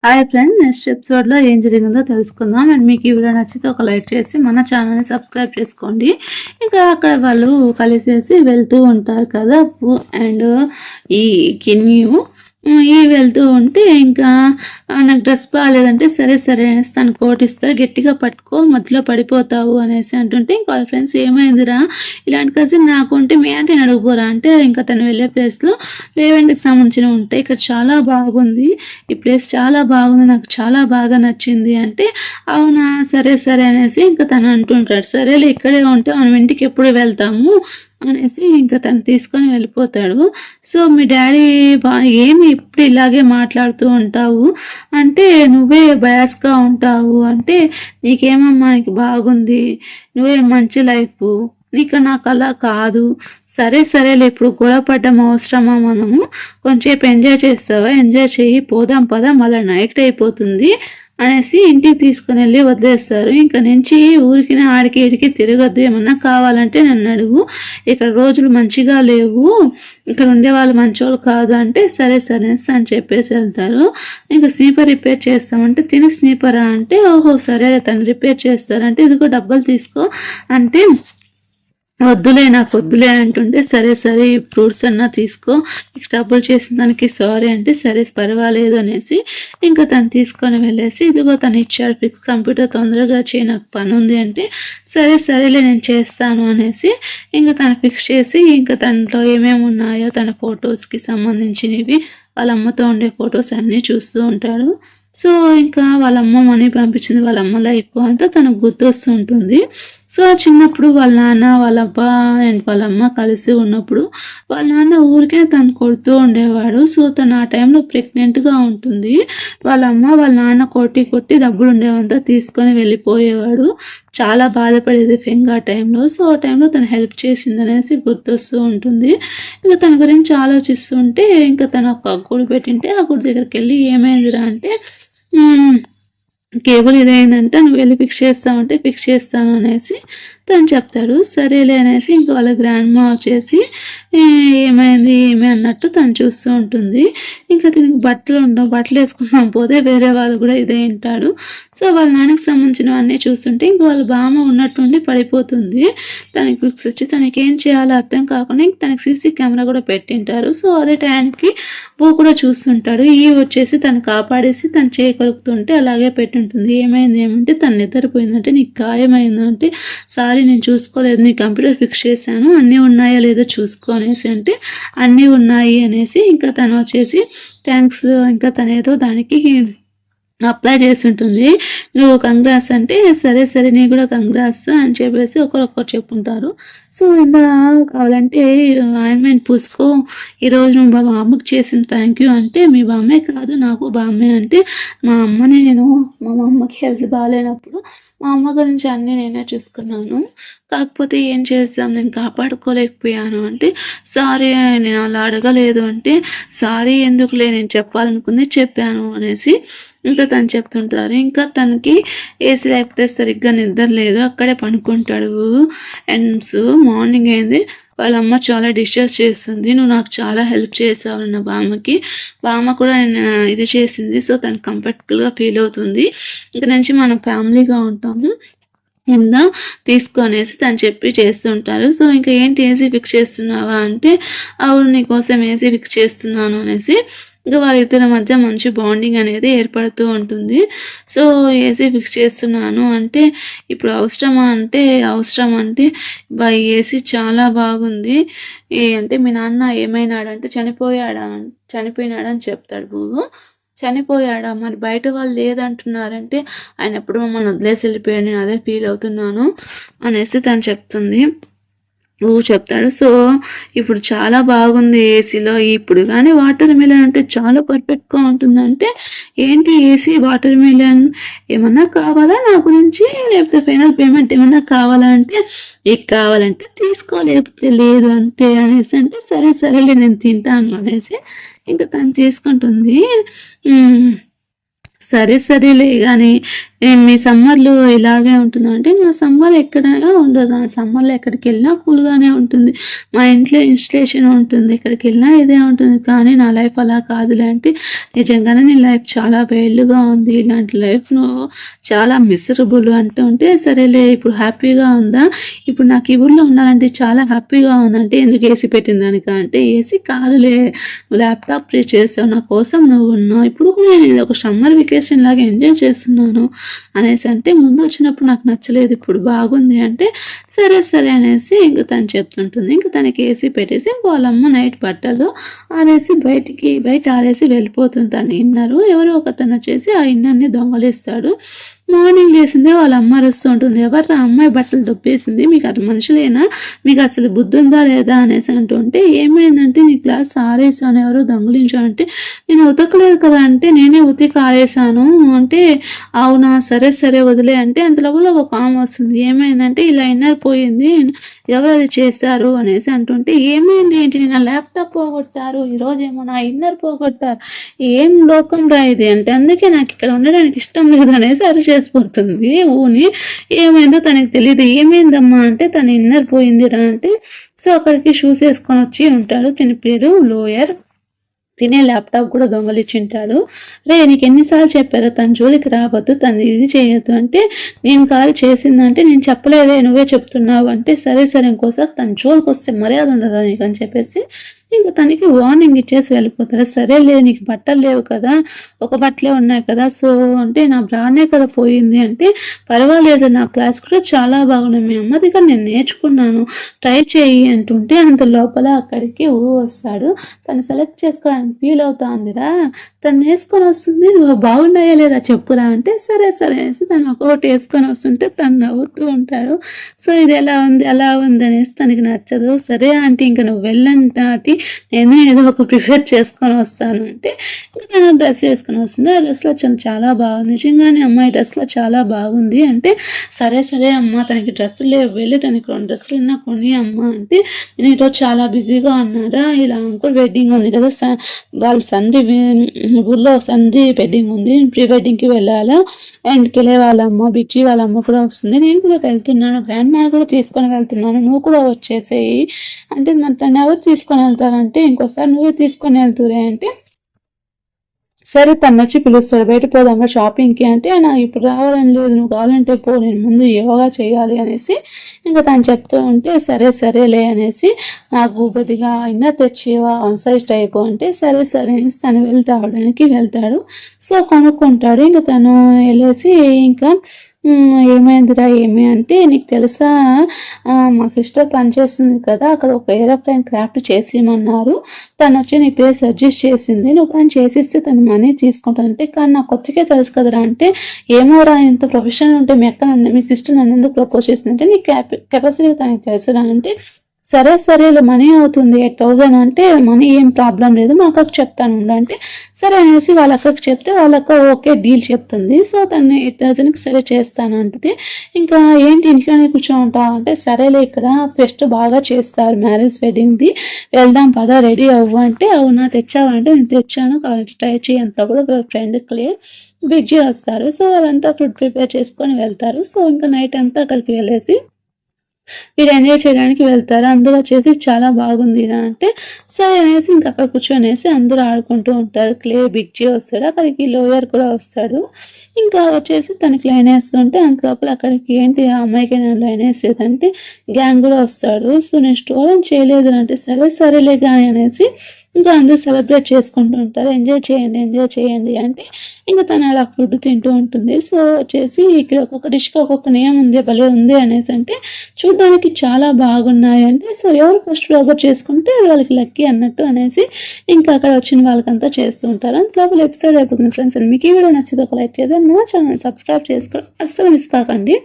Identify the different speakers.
Speaker 1: Hi friends, next ఎపిసోడ్లో ఏం జరిగిందో తెలుసుకుందాం. అండ్ మీకు ఈ వీడియో నచ్చితే ఒక లైక్ చేసి మన ఛానల్ని సబ్స్క్రైబ్ చేసుకోండి. ఇంకా అక్కడ వాళ్ళు కలిసేసి వెళ్తూ ఉంటారు కదా, అండ్ ఈ కిన్యూ వెళ్తూ ఉంటే ఇంకా నాకు డ్రెస్ బాగాలేదంటే సరే సరే అనేసి తను కోట్ ఇస్తారు, గట్టిగా పట్టుకో మధ్యలో పడిపోతావు అనేసి అంటుంటే ఇంకా వాళ్ళ ఫ్రెండ్స్ ఏమైందిరా ఇలాంటి కజిన్ నాకు ఉంటే మీ అంటే అడుగుపోరా అంటే ఇంకా తను వెళ్ళే ప్లేస్లో లేవెంట్కి సంబంధించినవి ఉంటాయి, ఇక్కడ చాలా బాగుంది, ఈ ప్లేస్ చాలా బాగుంది, నాకు చాలా బాగా నచ్చింది అంటే అవునా సరే సరే అనేసి ఇంకా తను అంటుంటాడు. సరేలే ఇక్కడే ఉంటే మనం ఇంటికి ఎప్పుడు వెళ్తాము అనేసి ఇంకా తను తీసుకొని వెళ్ళిపోతాడు. సో మీ డాడీ ఏమి ఇప్పుడు ఇలాగే మాట్లాడుతూ ఉంటావు అంటే నువ్వే బయాస్గా ఉంటావు అంటే నీకేమమ్మా నీకు బాగుంది, నువ్వే మంచి లైఫ్, నీకు నాకు అలా కాదు, సరే సరేలే ఇప్పుడు గొడవ పడ్డం అవసరమా, మనము కొంచెంసేపు ఎంజాయ్ చేస్తావా, ఎంజాయ్ చెయ్యి, పోదాం పదా మళ్ళీ నైట్ అయిపోతుంది అనేసి ఇంటికి తీసుకుని వెళ్ళి వదిలేస్తారు. ఇంకా నుంచి ఊరికి ఆడికి ఇడికి తిరగద్దు, ఏమన్నా కావాలంటే నన్ను అడుగు, ఇక్కడ రోజులు మంచిగా లేవు, ఇక్కడ ఉండేవాళ్ళు మంచోళ్ళు కాదు అంటే సరే సరే అని చెప్పేసి వెళ్తారు. ఇంకా స్లీపర్ రిపేర్ చేస్తామంటే తిని స్లీపరా అంటే ఓహో సరే తను రిపేర్ చేస్తారంటే ఇదిగో డబ్బులు తీసుకో అంటే వద్దులే నాకు వద్దులే అంటుంటే సరే సరే ఈ ఫ్రూట్స్ అన్నా తీసుకో, నీకు డబ్బులు చేసిన దానికి సారీ అంటే సరే పర్వాలేదు అనేసి ఇంకా తను తీసుకొని వెళ్ళేసి ఇదిగో తను ఇచ్చాడు ఫిక్స్ కంప్యూటర్ తొందరగా చేయి నాకు పని ఉంది అంటే సరే సరేలే నేను చేస్తాను అనేసి ఇంకా తను ఫిక్స్ చేసి ఇంకా దాంట్లో ఏమేమి ఉన్నాయో తన ఫొటోస్కి సంబంధించినవి వాళ్ళ అమ్మతో ఉండే ఫొటోస్ అన్నీ చూస్తూ ఉంటాడు. సో ఇంకా వాళ్ళ అమ్మ మనీ పంపించింది, వాళ్ళ అమ్మ లైఫ్ అంతా తనకు గుర్తొస్తూ ఉంటుంది. సో చిన్నప్పుడు వాళ్ళ నాన్న వాళ్ళ అబ్బా అండ్ వాళ్ళ అమ్మ కలిసి ఉన్నప్పుడు వాళ్ళ నాన్న ఊరికే తను కొడుతూ ఉండేవాడు. సో తను ఆ టైంలో ప్రెగ్నెంట్గా ఉంటుంది, వాళ్ళ అమ్మ వాళ్ళ నాన్న కొట్టి కొట్టి డబ్బులు ఉండేవంతా తీసుకొని వెళ్ళిపోయేవాడు, చాలా బాధపడేది ఫెంగ్ ఆ టైంలో. సో ఆ టైంలో తను హెల్ప్ చేసింది అనేసి గుర్తొస్తూ ఉంటుంది. ఇంకా తన గురించి ఆలోచిస్తుంటే ఇంకా తను ఒక గుడి పెట్టింటే ఆ గుడి దగ్గరికి వెళ్ళి ఏమైందిరా అంటే కేబుల్ ఇదైందంటే నువ్వు వెళ్ళి ఫిక్స్ చేస్తామంటే ఫిక్స్ చేస్తాను అనేసి తను చెప్తాడు. సరేలే అనేసి ఇంకా వాళ్ళ గ్రాండ్ మా వచ్చేసి ఏమైంది ఏమి అన్నట్టు తను చూస్తూ ఉంటుంది. ఇంకా దీనికి బట్టలు ఉండవు, బట్టలు వేసుకున్నాం పోతే వేరే వాళ్ళు కూడా ఇదే వింటాడు. సో వాళ్ళ నాన్నకి సంబంధించినవన్నీ చూస్తుంటే ఇంక వాళ్ళ బామ్మ ఉన్నట్టుండి పడిపోతుంది. తనకి ఫిక్స్ వచ్చి తనకి ఏం చేయాలో అర్థం కాకుండా ఇంక తనకి సీసీ కెమెరా కూడా పెట్టింటారు. సో అదే టైంకి బూ కూడా చూస్తుంటాడు. ఈ వచ్చేసి తను కాపాడేసి తను చేయి కొరుకుతుంటే అలాగే పెట్టుంటుంది. ఏమైంది ఏమంటే తను నిద్రపోయిందంటే నీకు గాయమైందంటే సారీ నేను చూసుకోలేదు, నీ కంప్యూటర్ ఫిక్స్ చేశాను అన్నీ ఉన్నాయా లేదో చూసుకో అనేసి అంటే అన్నీ ఉన్నాయి అనేసి ఇంకా తను వచ్చేసి థ్యాంక్స్ ఇంకా తనేదో దానికి అప్లై చేసి ఉంటుంది. నువ్వు కంగ్రాస్ అంటే సరే సరే నీ కూడా కంగ్రాస్ అని చెప్పేసి ఒకరొకరు చెప్పుంటారు. సో ఇంకా కావాలంటే ఆయింట్మెంట్ పూసుకో, ఈరోజు నువ్వు మా అమ్మకి చేసిన థ్యాంక్ యూ అంటే మీ బామ్మే కాదు నాకు బామ్మే అంటే మా అమ్మని నేను మా అమ్మకి హెల్త్ బాగాలేనప్పుడు మా అమ్మ గురించి అన్నీ నేనే చూసుకున్నాను, కాకపోతే ఏం చేద్దాం నేను కాపాడుకోలేకపోయాను అంటే సారీ నేను అలా అడగలేదు అంటే సారీ ఎందుకులే నేను చెప్పాలనుకుంది చెప్పాను అనేసి ఇంకా తను చెప్తుంటారు. ఇంకా తనకి ఏసీ లేకపోతే సరిగ్గా నిద్ర లేదు, అక్కడే పనుకుంటాడు. అండ్ మార్నింగ్ అయింది, వాళ్ళ అమ్మ చాలా డిస్టర్బ్ చేస్తుంది, నువ్వు నాకు చాలా హెల్ప్ చేసావు నా బామ్మ కూడా నేను ఇది చేసింది. సో తను కంఫర్టబుల్గా ఫీల్ అవుతుంది, ఇక నుంచి మనం ఫ్యామిలీగా ఉంటాము కింద తీసుకొనేసి తను చెప్పి చేస్తుంటారు. సో ఇంకా ఏంటి ఏసీ ఫిక్స్ చేస్తున్నావా అంటే అవును నీకోసం ఏసీ ఫిక్స్ చేస్తున్నాను అనేసి ఇంకా వాళ్ళిద్దరి మధ్య మంచి బాండింగ్ అనేది ఏర్పడుతూ ఉంటుంది. సో ఏసీ ఫిక్స్ చేస్తున్నాను అంటే ఇప్పుడు అవసరం అంటే ఏసీ చాలా బాగుంది అంటే మీ నాన్న ఏమైనాడంటే చనిపోయినాడని చెప్తాడు. బాబు చనిపోయాడా, మరి బయట వాళ్ళు లేదంటున్నారంటే ఆయన ఎప్పుడు మమ్మల్ని వదిలేసి వెళ్ళిపోయాడు, నేను అదే ఫీల్ అవుతున్నాను అనేసి తను చెప్తాడు. సో ఇప్పుడు చాలా బాగుంది ఏసీలో, ఇప్పుడు కానీ వాటర్ మిలన్ అంటే చాలా పర్ఫెక్ట్గా ఉంటుందంటే ఏంటి ఏసీ వాటర్ మిలన్ ఏమన్నా కావాలా నా గురించి, లేకపోతే ఫైనల్ పేమెంట్ ఏమన్నా కావాలా అంటే నీకు కావాలంటే తీసుకో లేకపోతే లేదు అంతే అనేసి అంటే సరే సరేలే నేను తింటాను అనేసి ఇంకా తను తీసుకుంటుంది. సరే సరేలే కానీ మీ సమ్మర్లో ఇలాగే ఉంటుందా అంటే నా సమ్మర్ ఎక్కడైనా ఉండదు, నా సమ్మర్లో ఎక్కడికి వెళ్ళినా కూల్గానే ఉంటుంది, మా ఇంట్లో ఇన్స్టలేషన్ ఉంటుంది, ఎక్కడికి వెళ్ళినా ఇదే ఉంటుంది. కానీ నా లైఫ్ అలా కాదులే అంటే నిజంగానే నీ లైఫ్ చాలా బేలుగా ఉంది, ఇలాంటి లైఫ్ను చాలా మిసరబుల్ అంటూ ఉంటే సరేలే ఇప్పుడు హ్యాపీగా ఉందా, ఇప్పుడు నాకు ఈ ఊర్లో ఉండాలంటే చాలా హ్యాపీగా ఉందంటే ఎందుకు ఏసీ పెట్టిన దానిక అంటే ఏసీ కాదులే ల్యాప్టాప్ ప్రే చేసావు, నా కోసం నువ్వు ఉన్నావు, ఇప్పుడు కూడా నేను ఇది ఒక సమ్మర్ వెకేషన్ లాగా ఎంజాయ్ చేస్తున్నాను అనేసి అంటే ముందు వచ్చినప్పుడు నాకు నచ్చలేదు ఇప్పుడు బాగుంది అంటే సరే సరే అనేసి ఇంక తను చెప్తుంటుంది. ఇంక తనకి ఏసీ పెట్టేసి వాళ్ళమ్మ నైట్ బట్టలు ఆరేసి బయట ఆరేసి వెళ్ళిపోతుంది. తను ఇన్నరు ఎవరో ఒకతను వచ్చేసి ఆ ఇన్నర్ని దొంగలిస్తాడు. మార్నింగ్ లేసిందే వాళ్ళ అమ్మ అరుస్తూ ఉంటుంది, ఎవర్రా అమ్మాయి బట్టలు దొబ్బేసింది, మీకు అటు మనుషులేనా, మీకు అసలు బుద్ధి ఉందా లేదా అనేసి అంటుంటే ఏమైందంటే నీ క్లాస్ ఆరేసాను ఎవరో దొంగలించాను అంటే నేను ఉతకలేదు కదా అంటే నేనే ఉతికి ఆరేసాను అంటే అవునా సరే సరే వదిలే అంటే అంతలోపల ఒక ఆమె వస్తుంది, ఏమైందంటే ఇలా ఇన్నర్ పోయింది ఎవరు అది చేస్తారు అనేసి అంటుంటే ఏమైంది ఏంటి నా ల్యాప్టాప్ పోగొట్టారు, ఈరోజేమో నా ఇన్నర్ పోగొట్టారు, ఏం లోకం రా ఇది అంటే అందుకే నాకు ఇక్కడ ఉండడానికి ఇష్టం లేదు అనేసి చేసిపోతుంది ఊని. ఏమైందో తనకి తెలియదు, ఏమైందమ్మా అంటే తన ఇన్నర్ పోయిందిరా అంటే సో అక్కడికి షూస్ వేసుకొని వచ్చి ఉంటాడు. తిని పేరు లోయర్, తినే ల్యాప్టాప్ కూడా దొంగలిచ్చింటాడు. రే నీకు ఎన్నిసార్లు చెప్పారో తన జోలికి రావద్దు, తను ఇది చేయొద్దు అంటే నేను కాదు చేసిందంటే నేను చెప్పలేదే నువ్వే చెప్తున్నావు అంటే సరే సరే ఇంకోసారి తన జోలికి వస్తే మర్యాద ఉండదా నీకు అని చెప్పేసి ఇంకా తనకి వార్నింగ్ ఇచ్చేసి వెళ్ళిపోతారు. సరేలే నీకు బట్టలు లేవు కదా, ఒక బట్టలే ఉన్నాయి కదా, సో అంటే నా బ్రానే కదా పోయింది అంటే పర్వాలేదు నా క్లాస్ కూడా చాలా బాగున్నాయి, మీ అమ్మ దగ్గర నేను నేర్చుకున్నాను ట్రై చేయి అంటుంటే అంత లోపల అక్కడికి వస్తాడు. తను సెలెక్ట్ చేసుకోవడానికి ఫీల్ అవుతాందిరా, తను వేసుకొని వస్తుంది, నువ్వు బాగున్నాయా లేదా చెప్పురా అంటే సరే సరే అనేసి తను ఒకటి వేసుకొని వస్తుంటే తను నవ్వుతూ ఉంటాడు. సో ఇది ఎలా ఉంది అలా ఉంది అనేసి తనకి నచ్చదు. సరే ఆంటీ ఇంకా నువ్వు వెళ్ళంటే నేను ఏదో ఒక ప్రిపేర్ చేసుకొని వస్తాను అంటే ఇంకా తను డ్రెస్ వేసుకొని వస్తుంది. ఆ డ్రెస్లో చాలా బాగుంది, నిజంగానే అమ్మాయి డ్రెస్లో చాలా బాగుంది అంటే సరే సరే అమ్మ తనకి డ్రెస్సులు లేవు వెళ్ళి తనకి 2 డ్రెస్సులు ఉన్నా కొని అమ్మ అంటే నేను ఈరోజు చాలా బిజీగా ఉన్నారా, ఇలా అంకుల్ వెడ్డింగ్ ఉంది కదా, వాళ్ళు ఊళ్ళో సంధి వెడ్డింగ్ ఉంది, ప్రీ వెడ్డింగ్కి వెళ్ళాలా అండ్ కిలే వాళ్ళమ్మ బిజ్జి వాళ్ళమ్మ కూడా వస్తుంది, నేను కూడా వెళ్తున్నాను, గ్రాండ్ మ్యాన్ కూడా తీసుకొని వెళ్తున్నాను, నువ్వు కూడా వచ్చేసేయి అంటే మరి తను ఎవరు తీసుకొని వెళ్తారంటే ఇంకోసారి నువ్వే తీసుకొని వెళ్తురే అంటే సరే తను వచ్చి పిలుస్తాడు, బయట పోదాం షాపింగ్కి అంటే నాకు ఇప్పుడు రావాలని లేదు, నువ్వు కావాలంటే పో, నేను ముందు యోగా చేయాలి అనేసి ఇంకా తను చెప్తూ ఉంటే సరే సరేలే అనేసి నాకు కొద్దిగా అయినా తెచ్చివా వన్ సైజ్ టైప్ అంటే సరే సరే అనేసి తను వెళ్తాడు. సో కొనుక్కుంటాడు. ఇంకా తను వెళ్ళేసి ఇంకా ఏమైందిరా ఏమి అంటే నీకు తెలుసా మా సిస్టర్ పనిచేస్తుంది కదా, అక్కడ ఒక ఏరోప్లేన్ క్రాఫ్ట్ చేసేయమన్నారు, తను వచ్చి నీ పేరు సజెస్ట్ చేసింది, నువ్వు పని చేసిస్తే తను మనీ తీసుకుంటానంటే కానీ నాకు కొత్తగా తెలుసు కదరా అంటే ఏమోరా ఇంత ప్రొఫెషనల్ ఉంటే మీ సిస్టర్ నన్ను ఎందుకు ప్రపోజ్ చేసిందంటే నీ కెపాసిటీ తనకి తెలుసురా అంటే సరే సరేలే మనీ అవుతుంది 8,000 అంటే మనీ ఏం ప్రాబ్లం లేదు మా అక్కకి చెప్తాను అంటే సరే అనేసి వాళ్ళ అక్కకి చెప్తే వాళ్ళక్క ఓకే డీల్ చెప్తుంది. సో తను 8,000కి సరే చేస్తాను అంటుంది. ఇంకా ఏంటి ఇంట్లోనే కూర్చోంటావు అంటే సరేలే ఇక్కడ ఫెస్ట్ బాగా చేస్తారు మ్యారేజ్ వెడ్డింగ్ది, వెళ్దాం పదా రెడీ అవ్వు అంటే అవునా తెచ్చావా అంటే నేను తెచ్చాను కాబట్టి ట్రై చేయంతా కూడా ఫ్రెండ్ క్లియర్ బిజీ వస్తారు. సో వాళ్ళంతా ఫుడ్ ప్రిపేర్ చేసుకొని వెళ్తారు. సో ఇంకా నైట్ అంతా అక్కడికి వెళ్ళేసి వీడు ఎంజాయ్ చేయడానికి వెళ్తారు. అందరూ వచ్చేసి చాలా బాగుంది అంటే సరే అనేసి ఇంకా అక్కడ కూర్చొనేసి అందరూ ఆడుకుంటూ ఉంటారు. క్లే బిగ్జీ వస్తాడు, అక్కడికి లోయర్ కూడా వస్తాడు. ఇంకా వచ్చేసి తనకి లైన్ వేస్తుంటే అంత లోపల అక్కడికి ఏంటి ఆ అమ్మాయికి నేను లైన్ వేసేదంటే గ్యాంగ్ కూడా వస్తాడు. సో నేను స్టోర్ చేయలేదు అంటే సరే సరేలే కానీ అనేసి ఇంకా అందరూ సెలబ్రేట్ చేసుకుంటూ ఉంటారు. ఎంజాయ్ చేయండి అంటే ఇంకా తను అలా ఫుడ్ తింటూ ఉంటుంది. సో వచ్చేసి ఇక్కడ ఒక్కొక్క డిష్కి ఒక్కొక్క నేమ్ ఉంది, భలే ఉంది అనేసి అంటే చూడడానికి చాలా బాగున్నాయి అంటే సో ఎవరు ఫస్ట్ ఫ్లవర్ చేసుకుంటే వాళ్ళకి లక్కీ అన్నట్టు అనేసి ఇంకా అక్కడ వచ్చిన వాళ్ళకంతా చేస్తూ ఉంటారు. అంతలోపల ఎపిసోడ్ అయిపోతుంది ఫ్రెండ్స్. మీకు ఈ వీడియో నచ్చితే ఒక లైక్ చేద్దాం, మా ఛానల్ సబ్స్క్రైబ్ చేసుకోవడం అస్సలు మిస్ కాకండి.